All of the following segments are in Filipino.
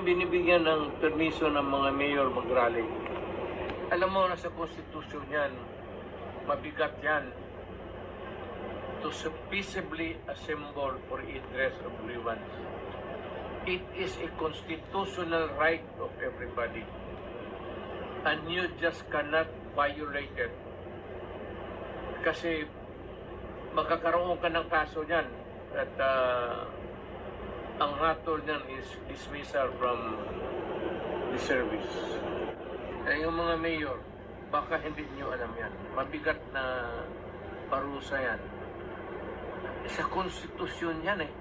binibigyan ng permiso ng mga mayor mag-rally. Alam mo na sa konstitusyon yan, mabigat yan to peaceably assemble for redress of grievance. It is a constitutional right of everybody, and you just cannot violate it. Kasi magkakaroon ka ng kaso niyan at ang hatol niyan is dismissal from the service. Yung mga mayor, baka hindi niyo alam yan. Mabigat na parusa yan. Sa konstitusyon yan eh.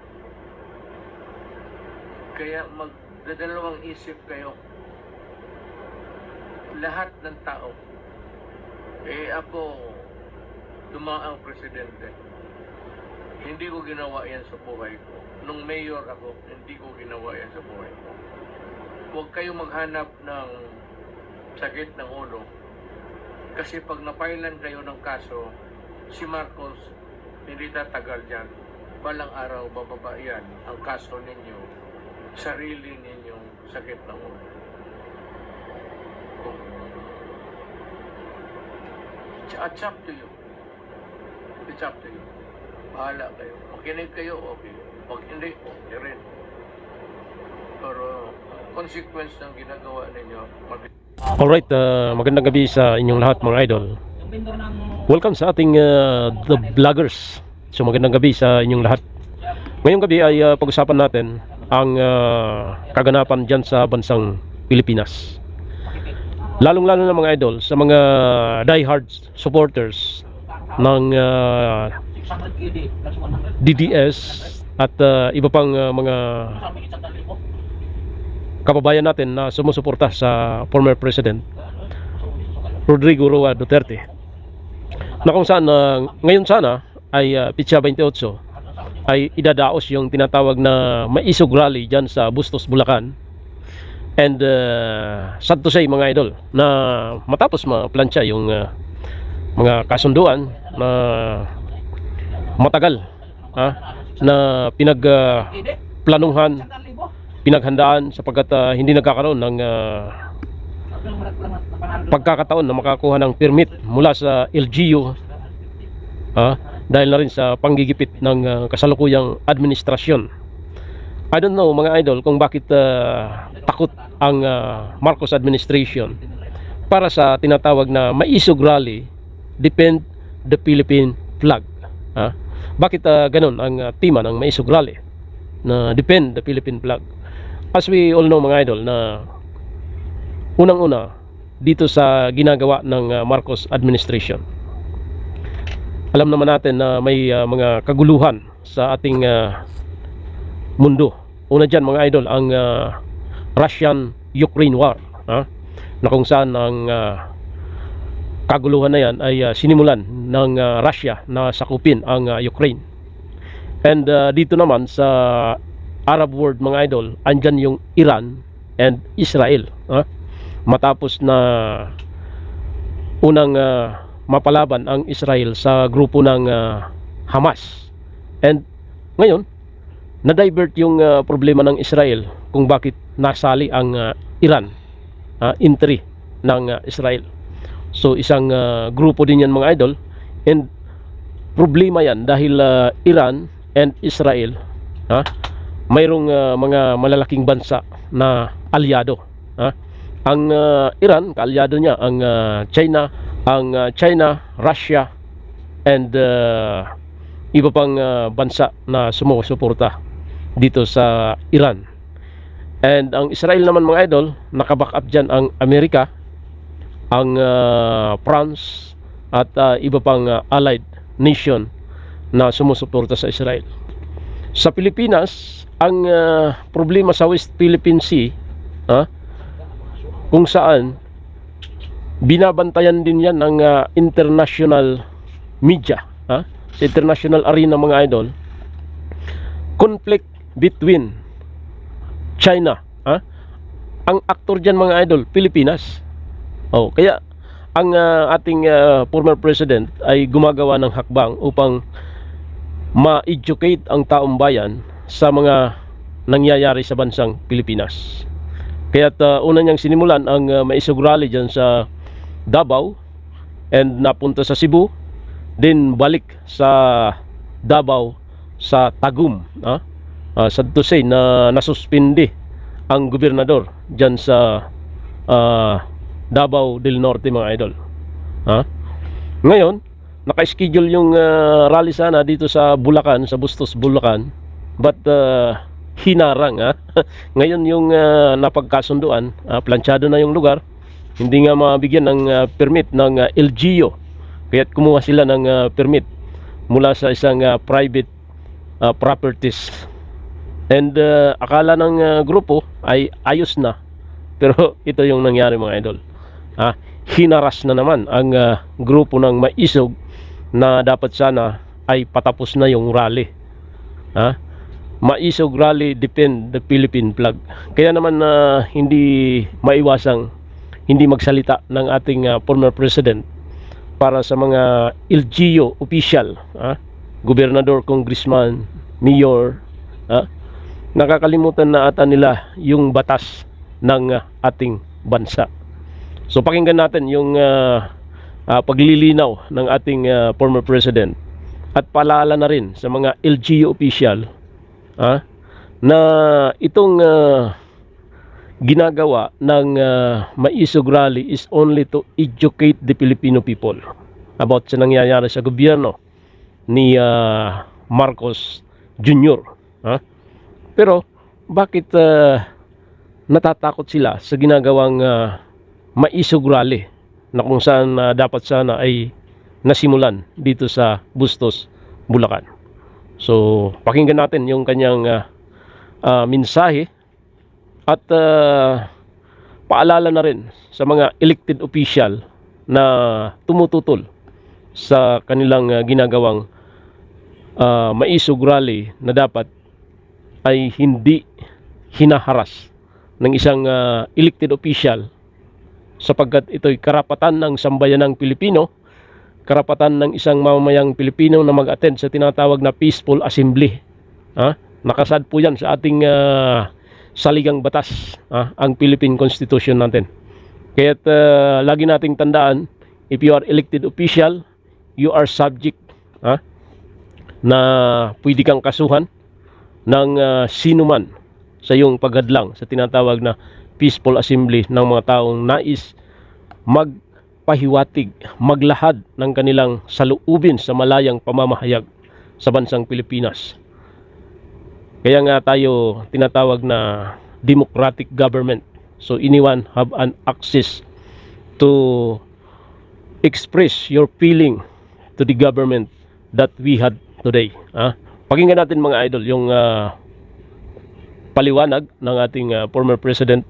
Kaya magdadalawang isip kayo. Lahat ng tao. Ako, dumaang presidente. Hindi ko ginawa yan sa buhay ko. Nung mayor ako, hindi ko ginawa yan sa buhay ko. Huwag kayong maghanap ng sakit ng ulo. Kasi pag napailan kayo ng kaso, si Marcos, hindi tatagal dyan. Balang araw, bababa yan ang kaso ninyo, sarili ninyong sakit ng ulo. It's up to you. It's up to you. Bahala kayo. Makinig kayo, okay. Pag hindi, okay rin. Pero, consequence ng ginagawa ninyo, Alright, magandang gabi sa inyong lahat mga idol. Welcome sa ating The Vloggers. So magandang gabi sa inyong lahat. Ngayong gabi ay pag-usapan natin ang kaganapan dyan sa bansang Pilipinas. Lalong-lalo na mga idol sa mga die-hard supporters ng DDS at iba pang mga kababayan natin na sumusuporta sa former President Rodrigo Roa Duterte, na kung saan ngayon sana ay Pitsa 28 ay idadaos yung tinatawag na maisog rally dyan sa Bustos, Bulacan. And sad to say mga idol na matapos maplansya yung mga kasunduan na matagal na pinagplanuhan, pinaghandaan sapagkat hindi nagkakaroon ng pagkakataon na makakuha ng permit mula sa LGU dahil na rin sa panggigipit ng kasalukuyang administrasyon. I don't know mga idol kung bakit takot ang Marcos administration para sa tinatawag na maisog rally, defend the Philippine flag. Bakit ganun ang tema ng maisog rally na defend the Philippine flag? As we all know mga idol na unang-una dito sa ginagawa ng Marcos administration, alam naman natin na may mga kaguluhan sa ating mundo. Una dyan mga idol ang Russian-Ukraine war, na kung saan ang kaguluhan na yan ay sinimulan ng Russia na sakupin ang Ukraine. And dito naman sa Arab world mga idol, andyan yung Iran and Israel, matapos na unang mapalaban ang Israel sa grupo ng Hamas. And ngayon na-divert yung problema ng Israel kung bakit nasali ang Iran, entry ng Israel. So isang grupo din yan mga idol, and problema yan dahil Iran and Israel mayroong mga malalaking bansa na alyado. Ang Iran, kaalyado niya ang China, Russia, and iba pang bansa na sumusuporta dito sa Iran. And ang Israel naman mga idol, nakaback up dyan ang Amerika, ang France, at iba pang allied nation na sumusuporta sa Israel. Sa Pilipinas, ang problema sa West Philippine Sea, kung saan binabantayan din yan ng international media, sa international arena mga idol, conflict between China, ang aktor dyan mga idol, Pilipinas. Kaya ang ating former president ay gumagawa ng hakbang upang ma-educate ang taong bayan sa mga nangyayari sa bansang Pilipinas. Kaya't una niyang sinimulan ang maisog rally dyan sa Davao and napunta sa Cebu, then balik sa Davao sa Tagum. Sad to say na nasuspindi ang gobernador dyan sa Davao del Norte, mga idol. Ngayon naka-schedule yung rally sana dito sa Bulacan, sa Bustos, Bulacan, but hinarang. Ngayon yung napagkasunduan, planchado na yung lugar, hindi nga mabigyan ng permit ng LGU, kaya't kumuha sila ng permit mula sa isang private properties. And akala ng grupo ay ayos na, pero ito yung nangyari, mga idol. Hinaras na naman ang grupo ng maisog na dapat sana ay patapos na yung rally. Maisog rally defend the Philippine flag. Kaya naman hindi maiwasang hindi magsalita ng ating former president para sa mga LGU official, gobernador, congressman, mayor. Nakakalimutan na ata nila yung batas ng ating bansa. So pakinggan natin yung paglilinaw ng ating former president at paalala na rin sa mga LGU official na itong ginagawa ng maisog rally is only to educate the Filipino people about sa nangyayari sa gobyerno ni Marcos Jr. Pero bakit natatakot sila sa ginagawang maisog rally na kung saan dapat sana ay nasimulan dito sa Bustos, Bulacan? So pakinggan natin yung kanyang mensahe at paalala na rin sa mga elected official na tumututol sa kanilang ginagawang maisog rally na dapat ay hindi hinaharas ng isang elected official, sapagkat ito'y karapatan ng sambayanang Pilipino, karapatan ng isang mamamayang Pilipino na mag-attend sa tinatawag na peaceful assembly. Nakasad po yan sa ating saligang batas, ang Philippine Constitution natin. Kaya't lagi nating tandaan, if you are elected official, you are subject na pwede kang kasuhan ng sinuman sa iyong paghadlang sa tinatawag na peaceful assembly ng mga taong nais magpahiwatig, maglahad ng kanilang saloobin sa malayang pamamahayag sa bansang Pilipinas. Kaya nga tayo tinatawag na democratic government. So anyone have an access to express your feeling to the government that we had today. Pakinggan natin, mga idol, yung paliwanag ng ating former president.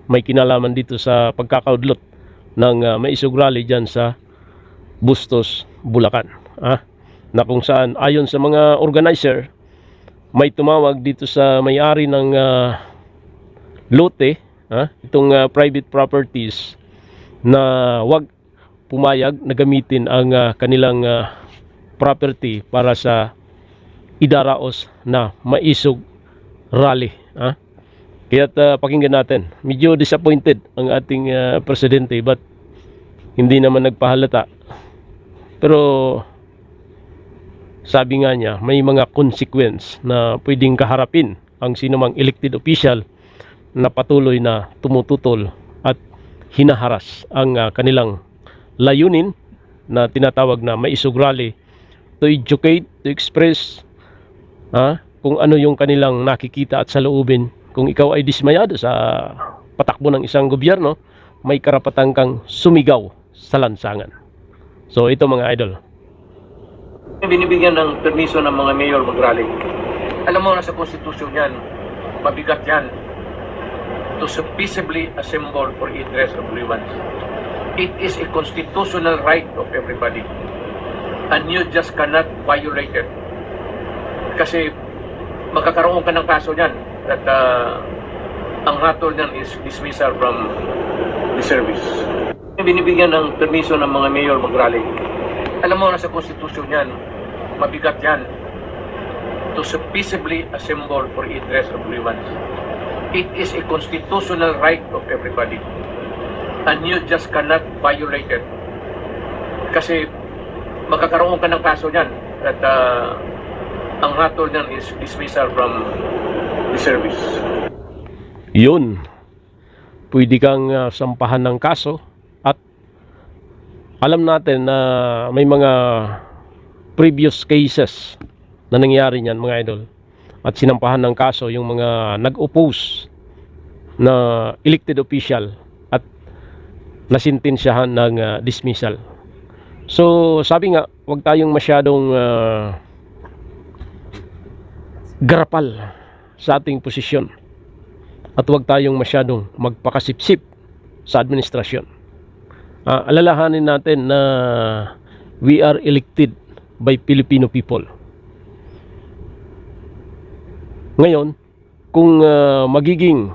May kinalaman dito sa pagkakaudlot ng maisog rally dyan sa Bustos, Bulacan, na kung saan ayon sa mga organizer, may tumawag dito sa may-ari ng lote, itong private properties, na wag pumayag na gamitin ang kanilang property para sa idaraos na maisog rally. Kaya't pakinggan natin. Medyo disappointed ang ating presidente, but hindi naman nagpahalata. Pero sabi nga niya, may mga consequence na pwedeng kaharapin ang sinumang elected official na patuloy na tumututol at hinaharas ang kanilang layunin na tinatawag na maisog rally, to educate, to express kung ano yung kanilang nakikita at saloobin. Kung ikaw ay dismayado sa patakbo ng isang gobyerno, may karapatan kang sumigaw sa lansangan. So ito, mga idol, binibigyan ng permiso ng mga mayor mag-rally. Alam mo na sa konstitusyon yan, mabigat yan, to peaceably assemble for redress of grievance. It is a constitutional right of everybody, and you just cannot violate it. Kasi magkakaroon ka ng kaso niyan at ang hatol niyan is dismissal from the service. Binibigyan ng permiso ng mga mayor mag-rally. Alam mo na sa konstitusyon yan, mabigat yan, to peaceably assemble for redress of grievance. It is a constitutional right of everybody. And you just cannot violate it. Kasi magkakaroon ka ng kaso niyan at ang hatol niyan is dismissal from the service. Yun. Pwede kang sampahan ng kaso at alam natin na may mga previous cases na nangyari niyan mga idol. At sinampahan ng kaso yung mga nag-oppose na elected official at nasintensyahan ng dismissal. So sabi nga, wag tayong masyadong garapal sa ating posisyon at wag tayong masyadong magpakasipsip sa administrasyon. Alalahanin natin na we are elected by Filipino people. Ngayon, kung magiging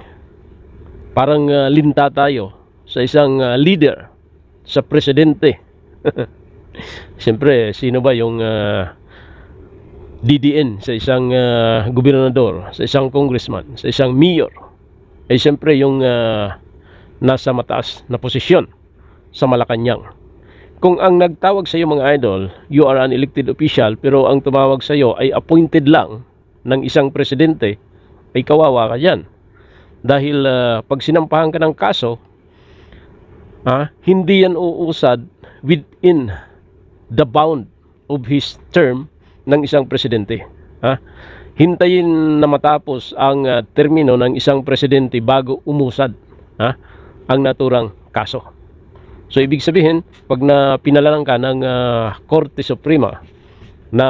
parang linta tayo sa isang leader, sa presidente, siyempre, sino ba yung DDN sa isang gobernador, sa isang congressman, sa isang mayor? Eh siyempre yung nasa mataas na posisyon sa Malacanang. Kung ang nagtawag sa iyo mga idol, you are an elected official, pero ang tumawag sa iyo ay appointed lang ng isang presidente, ay kawawa ka dyan. Dahil pag sinampahan ka ng kaso, hindi yan uusad within the bound of his term ng isang presidente. Hintayin na matapos ang termino ng isang presidente bago umusad ang naturang kaso. So ibig sabihin, pag pinalalang ka ng Korte Suprema na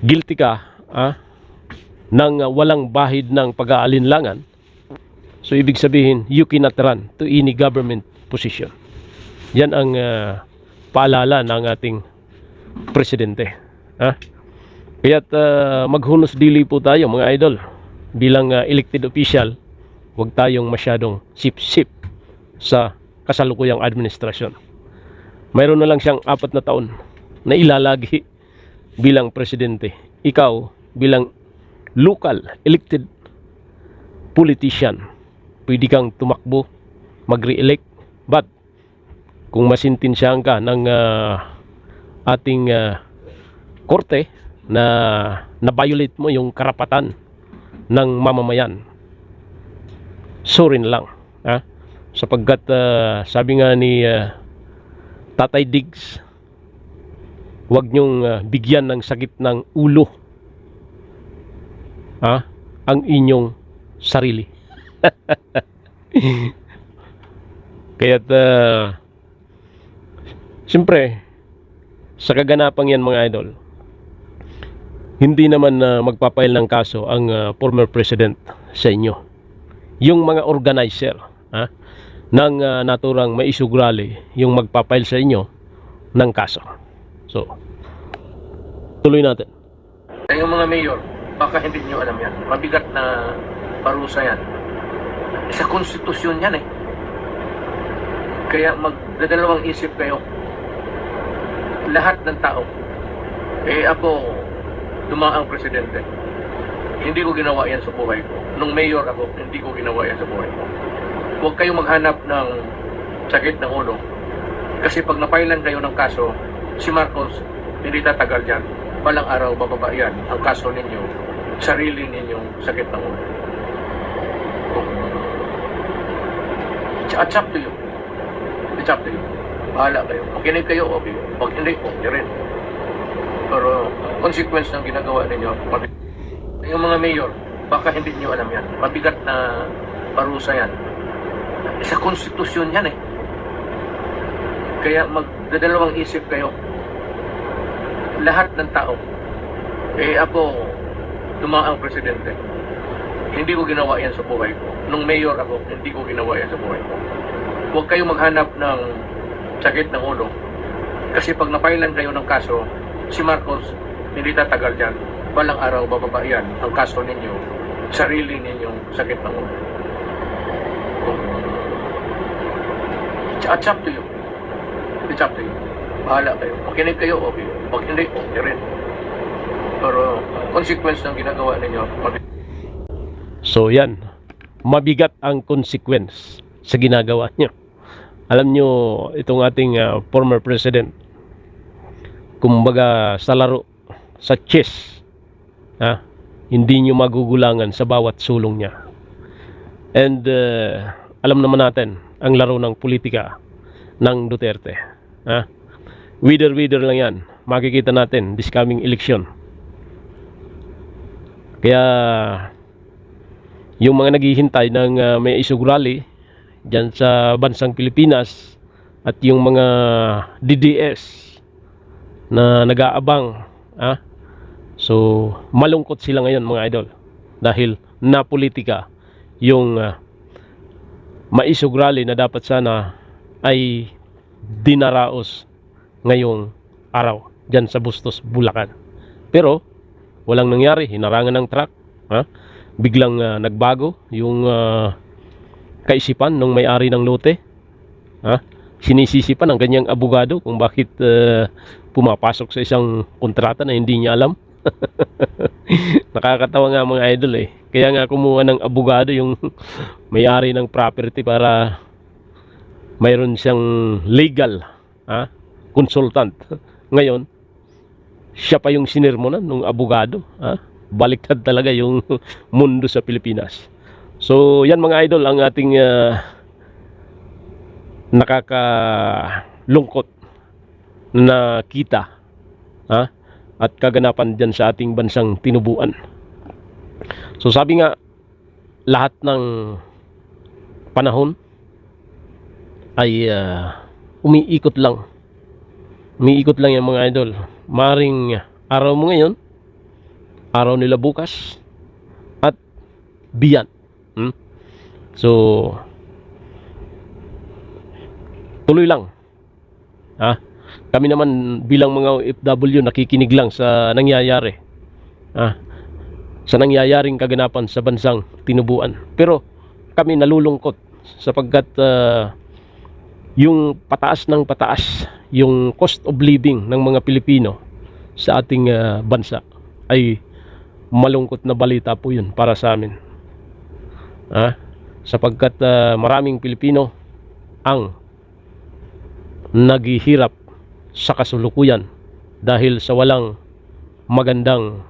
guilty ka ng walang bahid ng pag-aalinlangan, so ibig sabihin you cannot run to any government position. Yan ang paalala ng ating presidente. Kaya't maghunos dili po tayo mga idol bilang elected official. Huwag tayong masyadong sip-sip sa kasalukuyang administrasyon. Mayroon na lang siyang 4 na taon na ilalagi bilang presidente. Ikaw bilang local elected politician, pwede kang tumakbo, mag-re-elect, but kung masintensyahan ka ng ating korte na na-violate mo yung karapatan ng mamamayan, sorry na lang, sapagkat sabi nga ni Tatay Diggs, huwag nyong bigyan ng sakit ng ulo ang inyong sarili. Kaya't siyempre sa kaganapang yan mga idol, hindi naman magpapail ng kaso ang former president sa inyo. Yung mga organizer ng naturang maisugrali yung magpapail sa inyo ng kaso. So, tuloy natin. Yung mga mayor, baka hindi nyo alam yan. Mabigat na parusa yan. Sa konstitusyon yan Kaya magdadalawang isip kayo. Lahat ng tao. Ako, dumaang presidente. Hindi ko ginawa yan sa buhay ko. Nung mayor ako, hindi ko ginawa yan sa buhay ko. Huwag kayong maghanap ng sakit ng ulo. Kasi pag napailan kayo ng kaso, si Marcos, hindi tatagal dyan. Balang araw, bababa yan ang kaso ninyo, sarili ninyong sakit ng ulo. It's up to you. It's up to you. Bahala kayo. Makinig kayo, okay. Pag hindi, okay rin. Pero, consequence ng ginagawa ninyo, yung mga mayor, baka hindi nyo alam yan. Mabigat na parusa yan. Sa konstitusyon yan Kaya magdadalawang isip kayo. Lahat ng tao. Ako, dumaang presidente. Hindi ko ginawa yan sa buhay ko. Nung mayor ako, hindi ko ginawa yan sa buhay ko. Huwag kayong maghanap ng sakit ng ulo. Kasi pag napailan kayo ng kaso, si Marcos, hindi tatagal dyan. Balang araw, bababa yan ang kaso ninyo, sarili ninyong sakit ng ulo. It's up to you. It's up to you. Bahala kayo. Makinig kayo, okay. Pag hindi, okay rin. Pero, consequence ng ginagawa ninyo, So yan, mabigat ang consequence sa ginagawa nyo. Alam nyo, itong ating former president, kumbaga sa laro, sa chess, hindi nyo magugulangan sa bawat sulong niya. And alam naman natin ang laro ng politika ng Duterte. Wither lang yan. Makikita natin this coming election. Kaya yung mga naghihintay ng may isug rally dyan sa bansang Pilipinas at yung mga DDS na nag-aabang, so malungkot sila ngayon mga idol, dahil na politika yung maisug rally na dapat sana ay dinaraos ngayong araw dyan sa Bustos, Bulacan. Pero walang nangyari, hinarangan ng truck, biglang nagbago yung kaisipan ng may-ari ng lote. Sinisisi pa ng kanyang abogado kung bakit pumapasok sa isang kontrata na hindi niya alam. Nakakatawa nga mga idol eh. Kaya nga kumuha ng abogado yung may-ari ng property para mayroon siyang legal consultant. Ngayon, siya pa yung sinirmonan ng abogado. Baliktad talaga yung mundo sa Pilipinas. So yan mga idol ang ating nakakalungkot na kita at kaganapan dyan sa ating bansang tinubuan. So sabi nga, lahat ng panahon ay umiikot lang yung mga idol. Maring araw mo ngayon, araw nila bukas, at beyond. So tuloy lang. Kami naman bilang mga OFW nakikinig lang sa nangyayari. Sa nangyayaring kaganapan sa bansang tinubuan. Pero kami nalulungkot sapagkat yung pataas ng pataas yung cost of living ng mga Pilipino sa ating bansa ay malungkot na balita po yun para sa amin. Sapagkat maraming Pilipino ang naghihirap sa kasulukuyan dahil sa walang magandang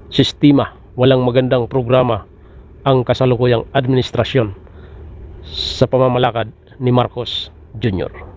sistema, walang magandang programa ang kasalukuyang administrasyon sa pamamalakad ni Marcos Jr.